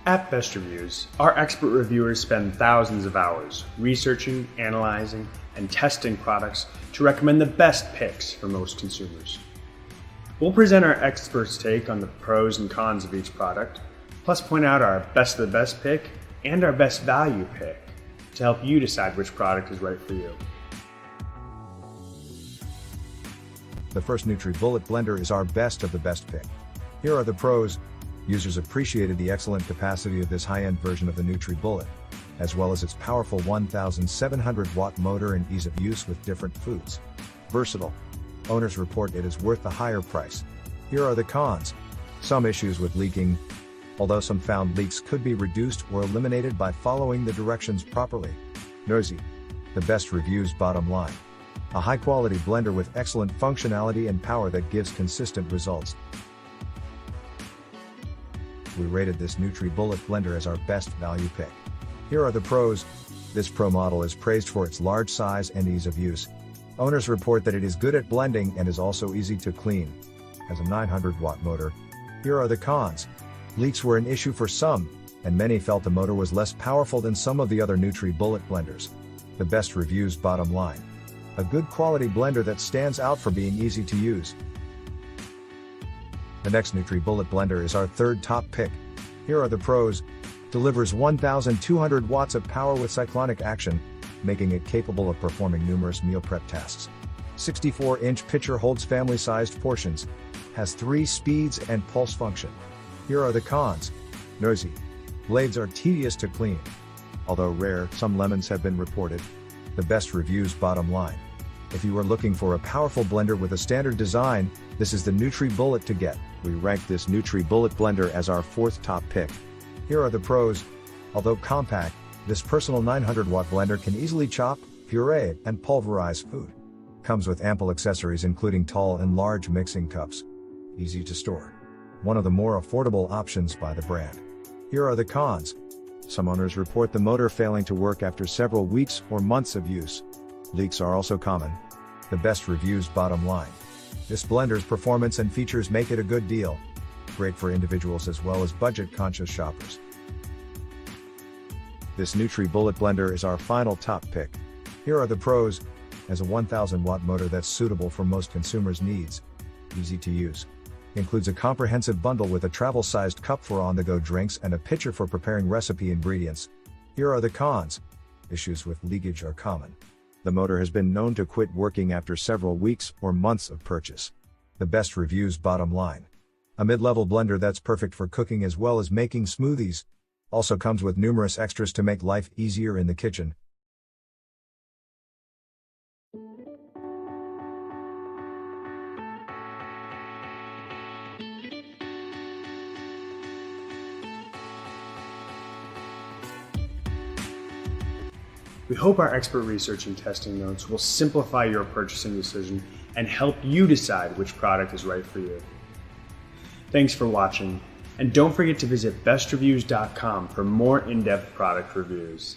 At Best Reviews, our expert reviewers spend thousands of hours researching, analyzing, and testing products to recommend the best picks for most consumers. We'll present our experts' take on the pros and cons of each product, plus point out our best of the best pick and our best value pick to help you decide which product is right for you. The first NutriBullet blender is our best of the best pick. Here are the pros. Users appreciated the excellent capacity of this high-end version of the NutriBullet, as well as its powerful 1,700-watt motor and ease of use with different foods. Versatile. Owners report it is worth the higher price. Here are the cons. Some issues with leaking, although some found leaks could be reduced or eliminated by following the directions properly. Noisy. The best reviews bottom line. A high-quality blender with excellent functionality and power that gives consistent results. We rated this NutriBullet blender as our best value pick. Here are the pros. This Pro model is praised for its large size and ease of use. Owners report that it is good at blending and is also easy to clean. Has a 900-watt motor. Here are the cons. Leaks were an issue for some, and many felt the motor was less powerful than some of the other NutriBullet blenders. The best reviews bottom line. A good quality blender that stands out for being easy to use. The next NutriBullet blender is our third top pick. Here are the pros. Delivers 1,200 watts of power with cyclonic action, making it capable of performing numerous meal prep tasks. 64-inch pitcher holds family-sized portions. Has 3 speeds and pulse function. Here are the cons. Noisy. Blades are tedious to clean. Although rare, some lemons have been reported. The best reviews bottom line. If you are looking for a powerful blender with a standard design, this is the NutriBullet to get. We rank this NutriBullet blender as our 4th top pick. Here are the pros. Although compact, this personal 900-watt blender can easily chop, puree, and pulverize food. Comes with ample accessories including tall and large mixing cups. Easy to store. One of the more affordable options by the brand. Here are the cons. Some owners report the motor failing to work after several weeks or months of use. Leaks are also common. The best reviews bottom line. This blender's performance and features make it a good deal. Great for individuals as well as budget-conscious shoppers. This NutriBullet blender is our final top pick. Here are the pros. Has a 1,000-watt motor that's suitable for most consumers' needs. Easy to use. Includes a comprehensive bundle with a travel-sized cup for on-the-go drinks and a pitcher for preparing recipe ingredients. Here are the cons. Issues with leakage are common. The motor has been known to quit working after several weeks or months of purchase. The best reviews bottom line. A mid-level blender that's perfect for cooking as well as making smoothies. Also comes with numerous extras to make life easier in the kitchen. We hope our expert research and testing notes will simplify your purchasing decision and help you decide which product is right for you. Thanks for watching, and don't forget to visit bestreviews.com for more in-depth product reviews.